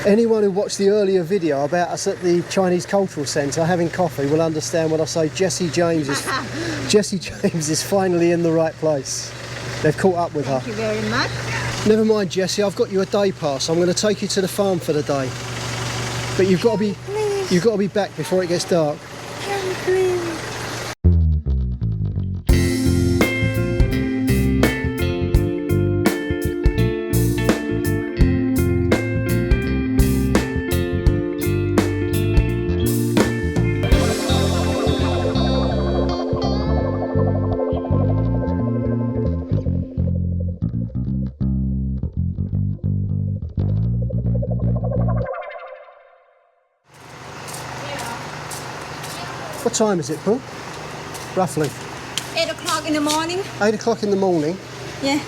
Anyone who watched the earlier video about us at the Chinese Cultural Centre having coffee will understand when I say Jessie James is finally in the right place. They've caught up with her. Thank you very much. Never mind, Jessie, I've got you a day pass. I'm going to take you to the farm for the day. But you've got to be back before it gets dark. Please. What time is it, Pook? Roughly? 8 o'clock in the morning. 8 o'clock in the morning? Yeah.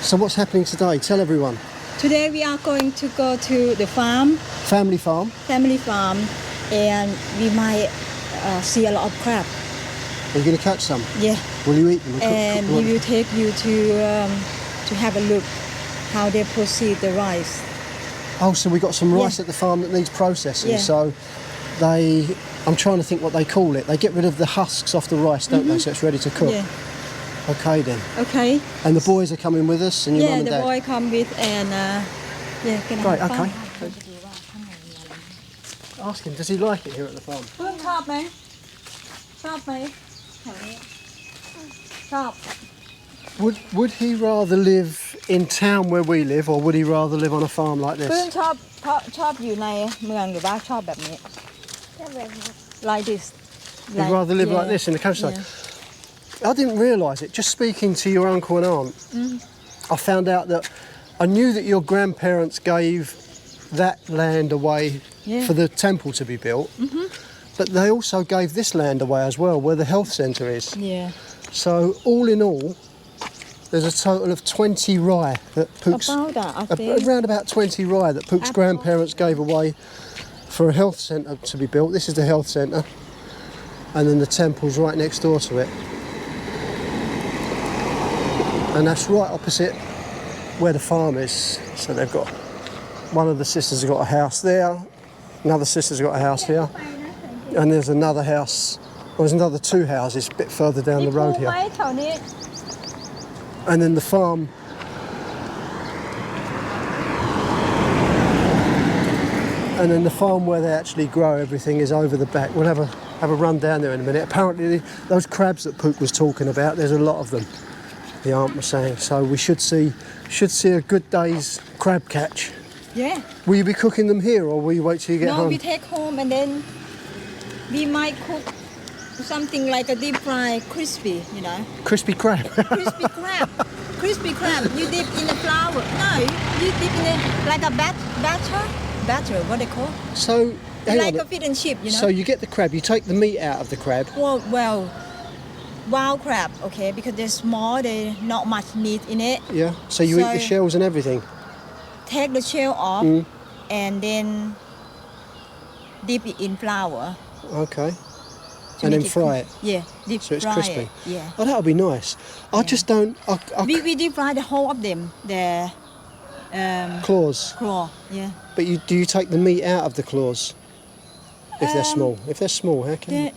So what's happening today? Tell everyone. Today we are going to go to the farm. Family farm? Family farm. And we might see a lot of crab. Are you going to catch some? Yeah. Will you eat them? And we will take you to have a look how they proceed the rice. Oh, so we got some rice at the farm that needs processing. Yeah. So I'm trying to think what they call it. They get rid of the husks off the rice, don't they? So it's ready to cook. Yeah. Okay then. Okay. And the boys are coming with us, and your mum and dad. Yeah, the boy come with, and can I Great. have Okay. fun? Ask him. Does he like it here at the farm? ชอบไหมชอบไหมชอบ Would he rather live in town where we live, or would he rather live on a farm like เพื่อน this? ชอบอยู่ในเมืองหรือว่าชอบแบบนี้ like this He'd rather live like this in the countryside. I didn't realise it. Just speaking to your uncle and aunt, I found out that I knew that your grandparents gave that land away for the temple to be built, but they also gave this land away as well, where the health centre is. Yeah. So all in all, there's a total of 20 rye that Pook's... around about 20 rye that Pook's grandparents gave away for a health centre to be built. This is the health centre, and then the temple's right next door to it. And that's right opposite where the farm is. So they've got... One of the sisters has got a house there, another sister's got a house here, and there's another house... Well, there's another two houses a bit further down the road here. And then the farm... And then the farm where they actually grow everything is over the back. We'll have a run down there in a minute. Apparently those crabs that Pook was talking about, there's a lot of them, the aunt was saying. So we should see a good day's crab catch. Yeah. Will you be cooking them here, or will you wait till you get home? No, we take home, and then we might cook something like a deep fry, crispy, you know. Crispy crab? Crispy crab. Crispy crab. You dip in the flour. No, you dip in it like a batter, what they call. So, like a fish and chip, you know. So you get the crab, you take the meat out of the crab. Well, wild crab, okay, because they're small, there's not much meat in it. Yeah, so you eat the shells and everything? Take the shell off and then dip it in flour. Okay. And then fry it? Yeah, deep fry. So it's crispy? It. Yeah. Oh, that would be nice. I just don't... We deep fry the whole of them, the claws? Claw, yeah. But do you take the meat out of the claws? If they're small? If they're small, how can you?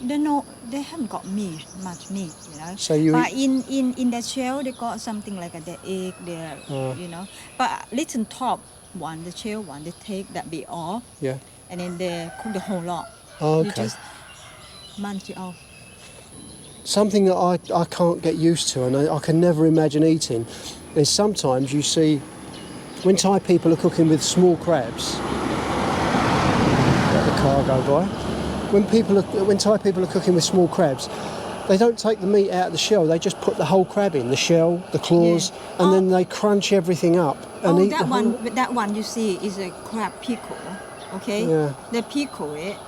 They haven't got much meat, you know. So you but in the shell, they got something like the egg there, you know. But little top one, the shell one, they take that bit off. Yeah. And then they cook the whole lot. Oh, okay. You just munch it off. Something that I can't get used to, and I can never imagine eating, is sometimes you see, when Thai people are cooking with small crabs, let the car go by, when Thai people are cooking with small crabs, they don't take the meat out of the shell, they just put the whole crab in, the shell, the claws, and then they crunch everything up and eat the whole... that one you see is a crab pickle, okay? Yeah. They pickle it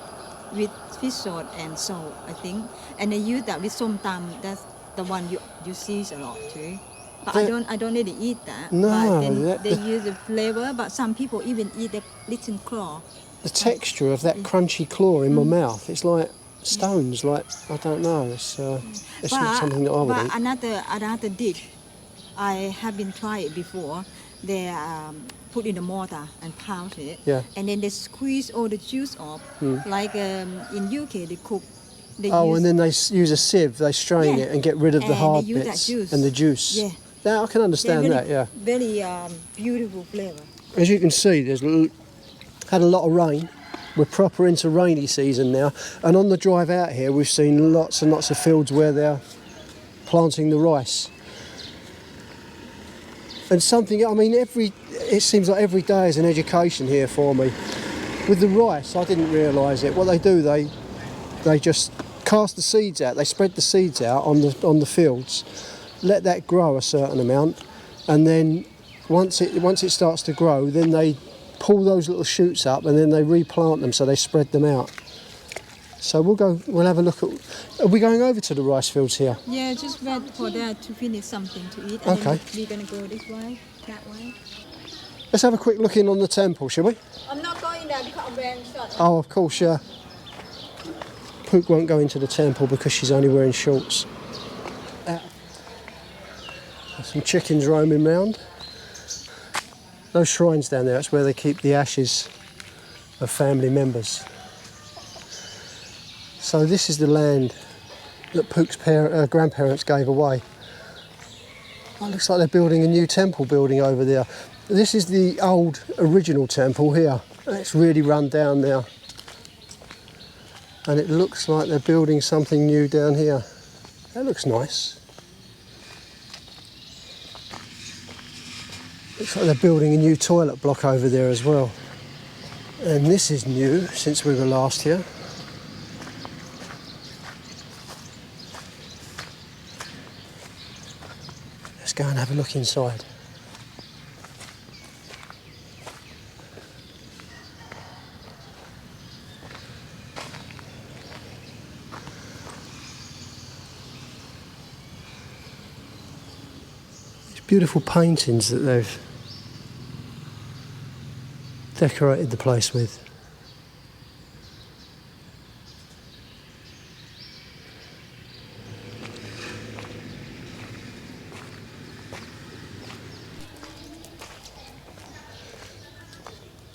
with fish sauce and salt, I think, and they use that with som tam. That's the one you see a lot too. But I don't really eat that. No, but then they use the flavor. But some people even eat the little claw. The texture of that crunchy claw in my mouth, it's like stones. Like I don't know. It's not something that I would eat. Another dish, I have been tried it before. They put in the mortar and pound it. Yeah. And then they squeeze all the juice off. Like in UK, they cook. They Oh, use, and then they use a sieve, they strain Yeah. it and get rid of the And hard they use that bits juice. and the juice. Yeah. Yeah, I can understand very, that, yeah. Very beautiful flavor. As you can see, there's had a lot of rain. We're proper into rainy season now. And on the drive out here, we've seen lots and lots of fields where they're planting the rice. And something, I mean, it seems like every day is an education here for me. With the rice, I didn't realise it. What they do, they just cast the seeds out. They spread the seeds out on the fields, let that grow a certain amount, and then once it starts to grow, then they pull those little shoots up and then they replant them, so they spread them out. So we'll have a look at. Are we going over to the rice fields here? Yeah, just wait for that to finish something to eat. And Okay. then we're gonna go this way, that way. Let's have a quick look in on the temple, shall we? I'm not going there because I'm wearing shorts. Oh, of course, yeah. Pook won't go into the temple because she's only wearing shorts. There's some chickens roaming round. Those shrines down there, that's where they keep the ashes of family members. So this is the land that Pook's grandparents gave away. Oh, it looks like they're building a new temple building over there. This is the old original temple here. It's really run down now. And it looks like they're building something new down here. That looks nice. Looks like they're building a new toilet block over there as well. And this is new since we were last here. Let's go and have a look inside. These beautiful paintings that they've decorated the place with.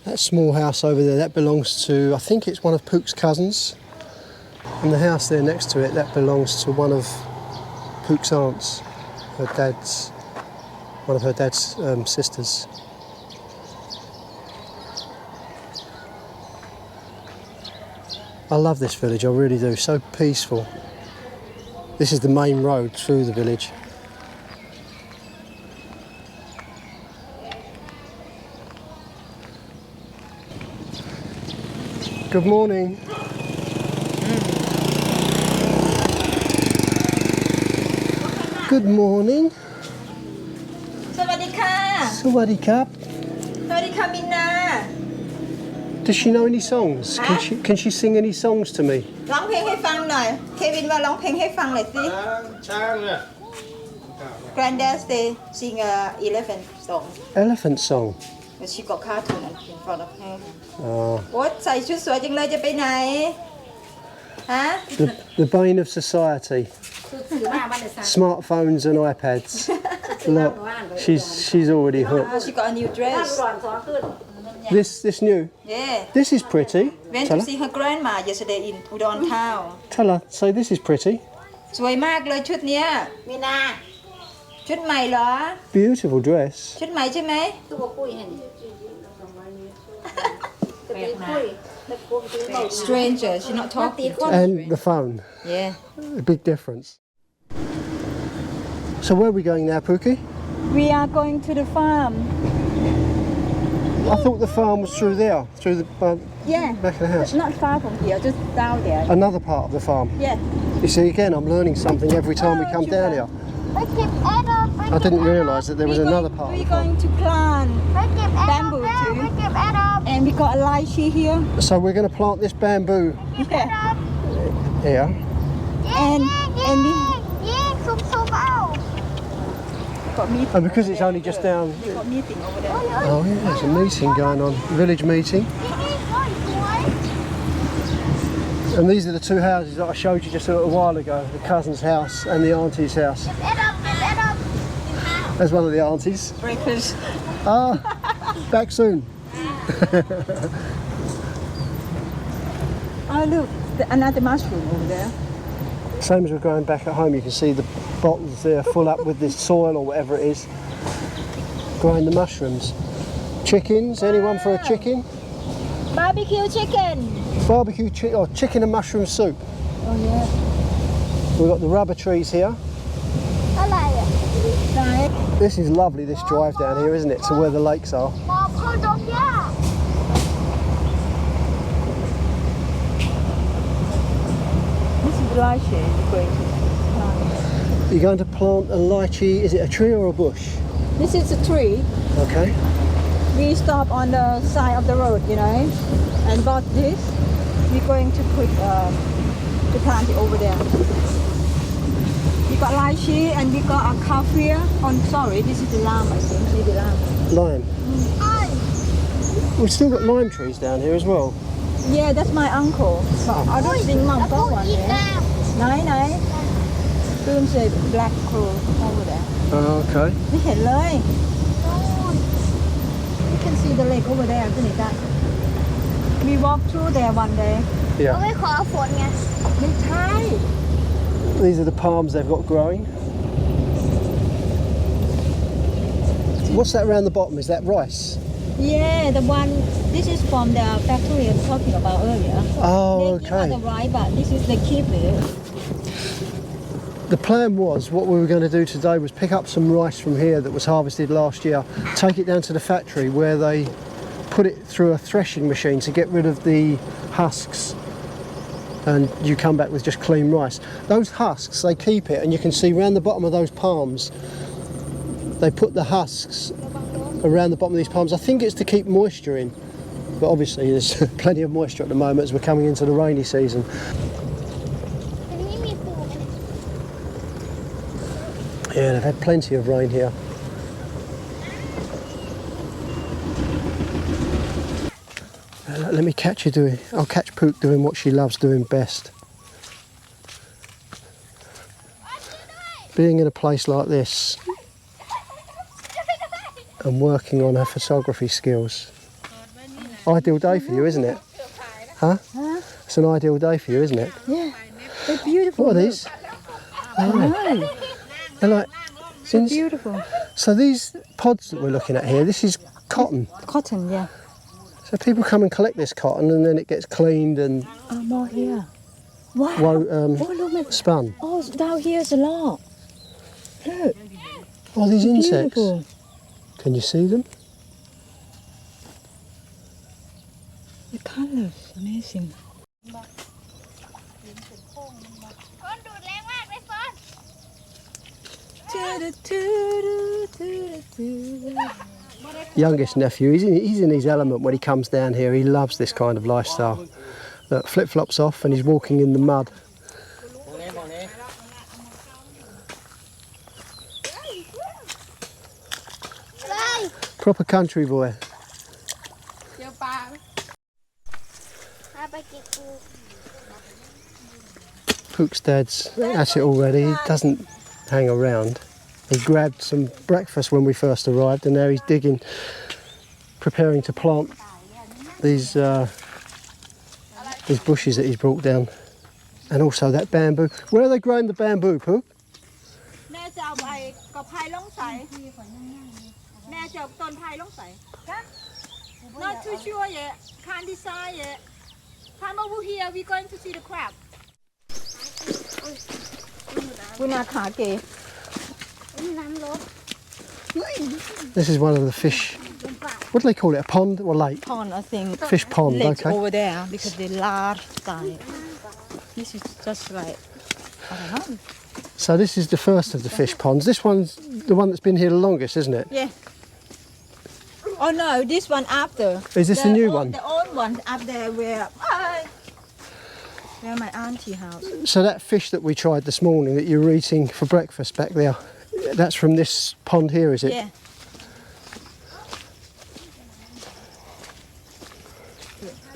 That small house over there, that belongs to, I think it's one of Pook's cousins. And the house there next to it, that belongs to one of Pook's aunts, one of her dad's sisters. I love this village, I really do, so peaceful. This is the main road through the village. Good morning. Good morning. สวัสดีค่ะ Sawadee Cup. สวัสดีค่ะมินนา Does she know any songs? Can she sing any songs to me? ร้องเพลงให้ฟังหน่อย เควินว่าร้องเพลงให้ฟังหน่อยสิ Granddad say sing a elephant song Elephant song. and she got cartoon in front of her Oh, โอ๊ยใส่ชุดสวยจังเลยจะไปไหนฮะ the bane of society. Smartphones and iPads. Look, she's already hooked. she got a new dress This new. yeah This is pretty. went Tell to her. see her grandma yesterday in Udon Thani Tell her. Say this is pretty. สวยมากเลยชุดเนี้ยมีนาชุดใหม่เหรอ Beautiful dress. ชุดใหม่ใช่ไหม stranger she not talking to And the phone. yeah A big difference. So where are we going now, Pookie? we are going to the farm I thought the farm was through there, through the yeah back of the house. not far from here just down there Another part of the farm. yeah You see, again, I'm learning something every time we come down here. I didn't realise that there was another part of we're the farm. going to plant bamboo too and we got a lychee here So we're going to plant this bamboo yeah here. and we got meeting And because it's only just down... we got meeting over there Oh yeah, there's a meeting going on, village meeting. And these are the two houses that I showed you just a little while ago, the cousin's house and the auntie's house. There's one of the aunties. breakfast Ah, Back soon. Oh look, another mushroom over there. Same as we're growing back at home, you can see the bottles there full up with this soil or whatever it is. Growing the mushrooms. Chickens, anyone for a chicken? Barbecue chicken. Barbecue or chicken and mushroom soup. Oh yeah. We've got the rubber trees here. This is lovely, this drive down here, isn't it, to where the lakes are. This is lychee you're going to plant. You're going to plant a lychee, is it a tree or a bush? This is a tree. Okay. We stop on the side of the road, you know, and bought this. We're going to put to plant it over there. We got lychee and we got a kaffir. Oh, sorry, this is the lime, I think. See the lime. Lime. We've still got lime trees down here as well. Yeah, that's my uncle. But I don't think Mom got one there. Nice. There's a black crow over there. Oh, okay. ไม่เห็นเลย You can see the lake over there, isn't it? That we walked through there one day. Yeah. ไม่ขอฝนไง ไม่ใช่ These are the palms they've got growing. What's that around the bottom? Is that rice? Yeah, the one. This is from the factory I was talking about earlier. Oh, They okay. give us the rice, but this is the keeper. The plan was, what we were going to do today was pick up some rice from here that was harvested last year, take it down to the factory where they put it through a threshing machine to get rid of the husks, and you come back with just clean rice. Those husks, they keep it, and you can see around the bottom of those palms, they put the husks around the bottom of these palms. I think it's to keep moisture in, but obviously there's plenty of moisture at the moment as we're coming into the rainy season. อันนี้มีปูไหม Yeah, they've had plenty of rain here. Let me catch you doing, I'll catch Pook doing what she loves doing best. Being in a place like this and working on her photography skills. Ideal day for you, isn't it? Huh? It's an ideal day for you, isn't it? Yeah, they're beautiful. What are these? No, They're like, they're beautiful. so these pods that we're looking at here, this is cotton. Cotton, yeah. So people come and collect this cotton and then it gets cleaned and More here. Wow. Look at. spun. Oh, down here's a lot. Look. Oh, these insects. Beautiful. Can you see them? The colors, amazing. ฝนดูดแรงมากเลยฝน Youngest nephew, he's in his element when he comes down here. He loves this kind of lifestyle. Look, flip-flops off and he's walking in the mud. Proper country boy. เดี๋ยวปลาพาไปเก็บปู Pook's dad's at it already. He doesn't hang around. He grabbed some breakfast when we first arrived and now he's digging, preparing to plant these bushes that he's brought down. And also that bamboo. Where are they growing the bamboo, Pook? แม่จะเอาไปกับไผ่ลงใส่แม่จะเอาต้นไผ่ลงใส่ Not too sure yet. Can't decide yet. Come over here. We're going to see the crab. บุญาขาเก น้ำลบ This is one of the fish. What do they call it? A pond or lake? Pond, I think. Fish pond, Lakes okay. over there because they're large size. This is just like, I don't know. So this is the first of the fish ponds. This one's the one that's been here the longest, isn't it? Yeah. Oh no, this one after. Is this the new one? The old one up there where my auntie house. So that fish that we tried this morning that you were eating for breakfast back there, that's from this pond here, is it? Yeah.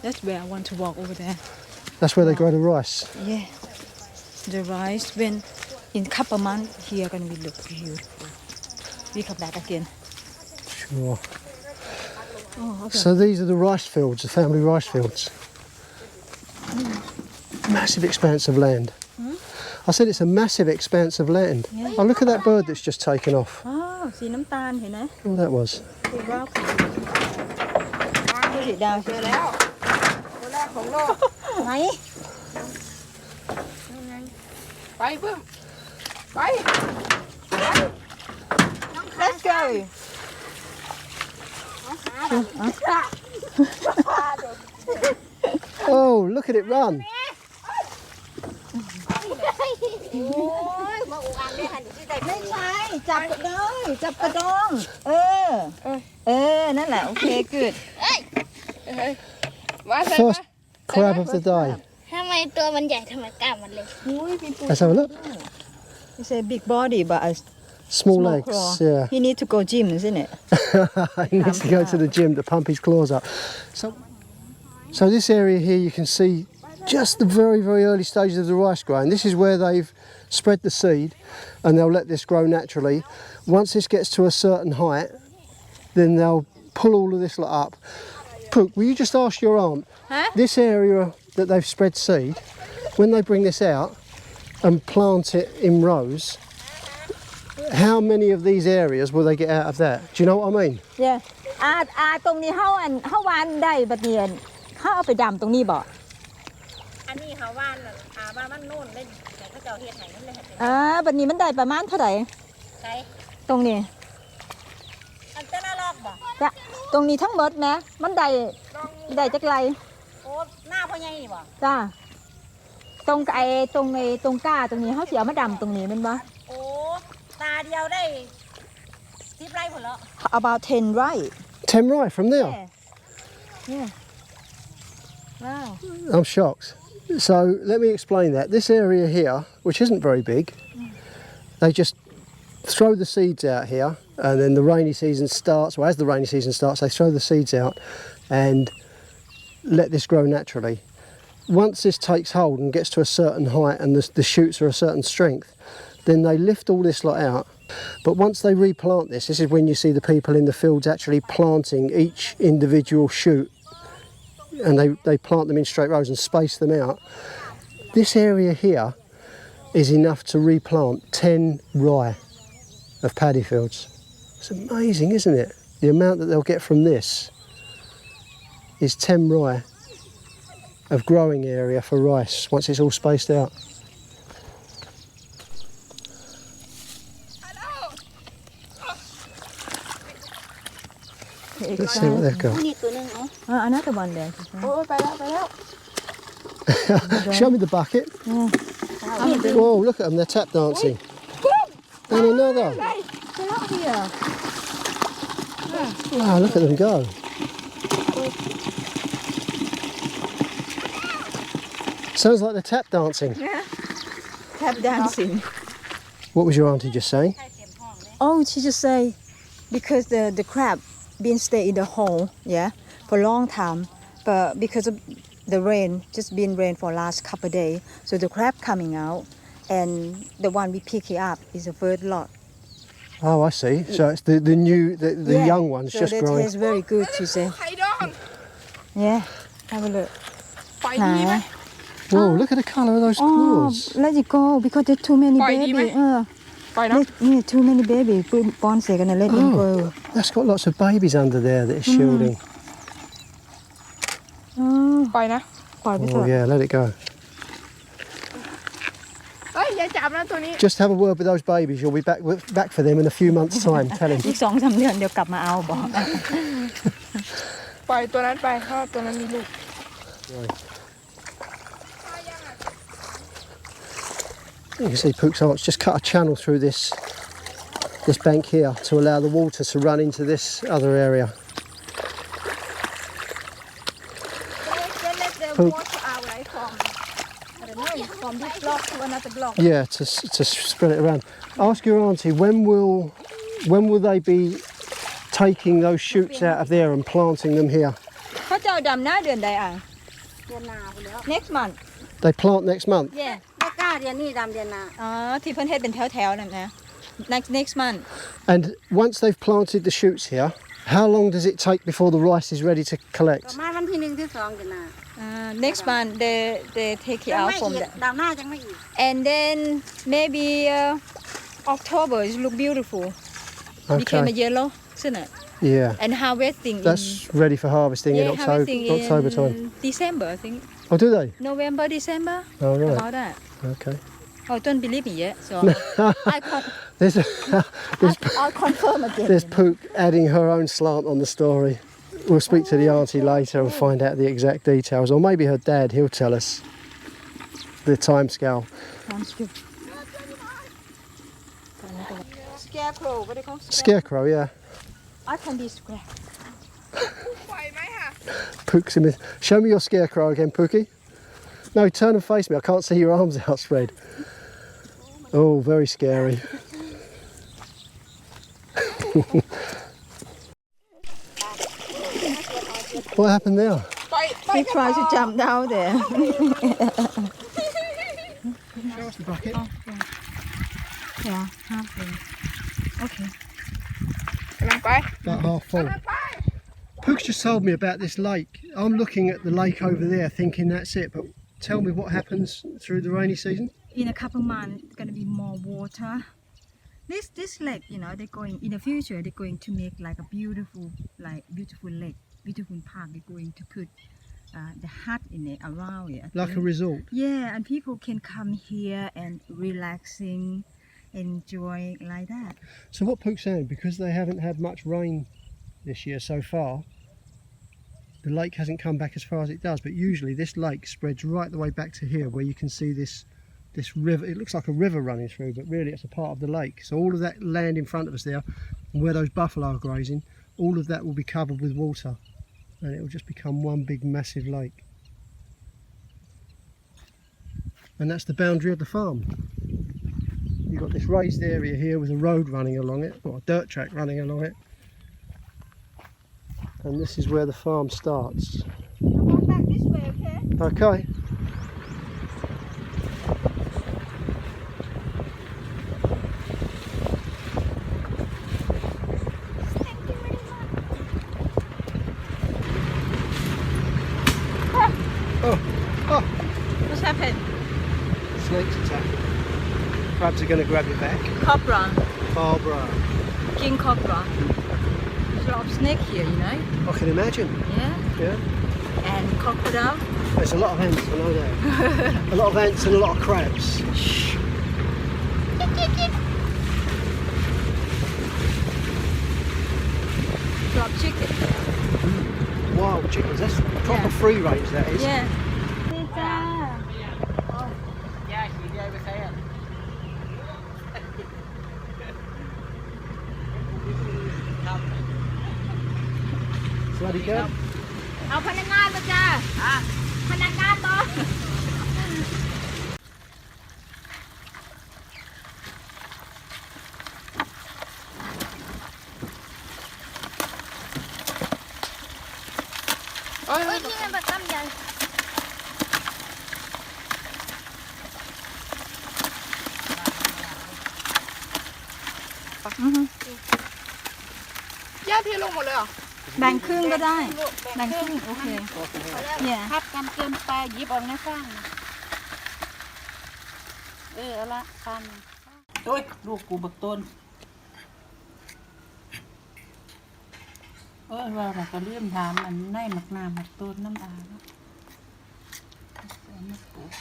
That's where I want to walk over there. That's where they grow the rice. Yeah. The rice when in couple months here gonna be look beautiful. We come back again. Sure. Oh, okay. So these are the rice fields, the family rice fields. Massive expanse of land. I said it's a massive expanse of land. Yeah. Oh, look at that bird that's just taken off. อ๋อสีน้ำตาลเห็นไหม What that was. สีรอบสีดาว เจอแล้วตัวแรกของโลก ไหน ไปเพิ่มไป Let's go Oh, look at it run. ไม่ใช่จับกระดองจับกระดองนั่นแหละโอเค good มาใส่ First crab of the day. ทำไมตัวมันใหญ่ทำไมกล้ามมันเล็ก Let's have a look. It's a big body but a Small small legs, claw. yeah. He need to go gym, isn't it? He needs to go to the gym to pump his claws up. So this area here you can see just the very, very early stages of the rice growing. This is where they've spread the seed and they'll let this grow naturally. Once this gets to a certain height, then they'll pull all of this lot up. Pook, will you just ask your aunt, this area that they've spread seed, when they bring this out and plant it in rows, how many of these areas will they get out of that? Do you know what I mean? Yeah ตรงนี้เฮาหวานได้บัดนี้เฮาเอาไปดำตรงนี้บ่ อันนี้เขาว่านว่ามันนู่นเล่นแต่ก็จะเฮ็ดไหนนั่นเลย บัดนี้มันได้ประมาณเท่าไหร่ ใช่ ตรงนี้ อันเต้นลอกบ่ จ้ะตรงนี้ทั้งหมดนะมันได้จักไร โอ้หน้าพ่อใหญ่นี่บ่ จ้าตรงตรงก้าตรงนี้เฮาสิเอามาดำตรงนี้แม่นบ่ โอ้ตาเดียวได้10 ไร่ผลแล้ว about 10 right 10 right from there? Yeah Wow I'm shocked. So let me explain that. This area here, which isn't very big, they just throw the seeds out here and then the rainy season starts, or as the rainy season starts, they throw the seeds out and let this grow naturally. Once this takes hold and gets to a certain height and the shoots are a certain strength, then they lift all this lot out. But once they replant this is when you see the people in the fields actually planting each individual shoot, and they plant them in straight rows and space them out. This area here is enough to replant 10 rye of paddy fields. It's amazing, isn't it? The amount that they'll get from this is 10 rye of growing area for rice once it's all spaced out. Let's see what they've got. นี่ตัวนึงเอา another one there โอ้ยไปแล้ว Show me the bucket. Whoa, look at them, they're tap dancing. And another. Wow, look at them go. Sounds like they're tap dancing. tap dancing What was your auntie just saying? Oh she just say because the crab been stay in the hole for a long time but because of the rain just been rain for last couple of days so the crab coming out and the one we pick it up is the first lot Oh, I see. So it's the new, the young ones so just that growing. tastes very good she say ไข่ดอง yeah have a look ปล่อยดีไหม Whoa, look at the colour of those oh claws. let it go because there's too many ปล่อยดีไหม baby ปล่อยเนาะ yeah too many baby put bond second and let them Oh, grow that's got lots of babies under there that it's shielding. ปล่อยนะ ปล่อยไปเถ Oh อะ yeah, let it go. เอ้ยอย่าจับนะตัวนี้ Just have a word with those babies. You'll be back for them in a few months' time. Tell him. อีก 2-3 เดือนเดี๋ยวกลับมาเอาบอก ปล่อยตัวนั้นไปเพราะตัวนั้นมีลูก You can see Pook's aunt's just cut a channel through this bank here to allow the water to run into this other area. Pook. from this block to another block Yeah, to spread it around. Ask your auntie when will they be taking those shoots out of there and planting them here? เขาจะเอาดำหน้าเดือนใดอ่ะ เดือนหน้าไปแล้ว next month They plant next month. yeah ไม่กล้าเดือนนี้ดำเดือนหน้า อ๋อที่เพิ่นเฮ็ดเป็นแถวๆนั่นนะ next month And once they've planted the shoots here, How long does it take before the rice is ready to ประ collect? มาณวันที่1 ที่ 2กันนะ Next month they take it ยัง out ไม่ from อีก the ดาวหน้ายังไม่อีก and then maybe October it look beautiful became a Okay. yellow isn't it Yeah. and harvesting That's ready for harvesting in harvesting October time. in December I think Oh, do they? November December Oh, right. about that Okay. I don't believe me yet so There's I'll confirm again there's Pook adding her own slant on the story. We'll speak to the auntie later and find out the exact details, or maybe her dad. He'll tell us the timescale. Scarecrow what do you call Scarecrow, yeah. I can be square Pook's in the... Show me your scarecrow again, Pookie. No, turn and face me. I can't see your arms outspread. Oh, very scary. What happened there? he tried to jump down there Show us the bucket. yeah halfway okay กำลังไป About half full. Pook's just told me about this lake. I'm looking at the lake over there thinking that's it, but tell me what happens through the rainy season? in a couple months it's gonna be more water this lake you know they're going in the future they're going to make like a beautiful lake beautiful park they're going to put the hut in it around it I Like a think. resort. Yeah, and people can come here and relaxing, enjoy like that. So what Pook's saying, because they haven't had much rain this year so far, the lake hasn't come back as far as it does, but usually this lake spreads right the way back to here where you can see this river. It looks like a river running through, but really it's a part of the lake. So all of that land in front of us there, and where those buffalo are grazing, all of that will be covered with water, and it will just become one big massive lake. And that's the boundary of the farm. You've got this raised area here with a road running along it, or a dirt track running along it. And this is where the farm starts. Walk back this way, okay? Okay. What's happened? Snake's attacking. Crabs are going to grab your back. Cobra, Barbara. king cobra. There's a lot of snake here, you know? I can imagine. Yeah. Yeah. And crocodile. There's a lot of ants, I know that. A lot of ants and a lot of crabs. A lot of chicken. Wild chickens. That's proper free range, that is. Yeah. Bloody good. เอาพนักงานมาจ้าพนักงานต่อ โอ้ยนี่มันแบบตั้มใหญ่ย่าเทลงหมดเลยเหรอ แบ่งครึ่งก็ได้ แบ่งครึ่งโอเค Yeah. พับกันเกินไปยิบออกในข้างเอาละข้างโอ้ยลูกกูบักต้นว่าเราก็เริ่มถามอันในหมักน้ำหมักต้นน้ำอาเนาะเอามาปลูก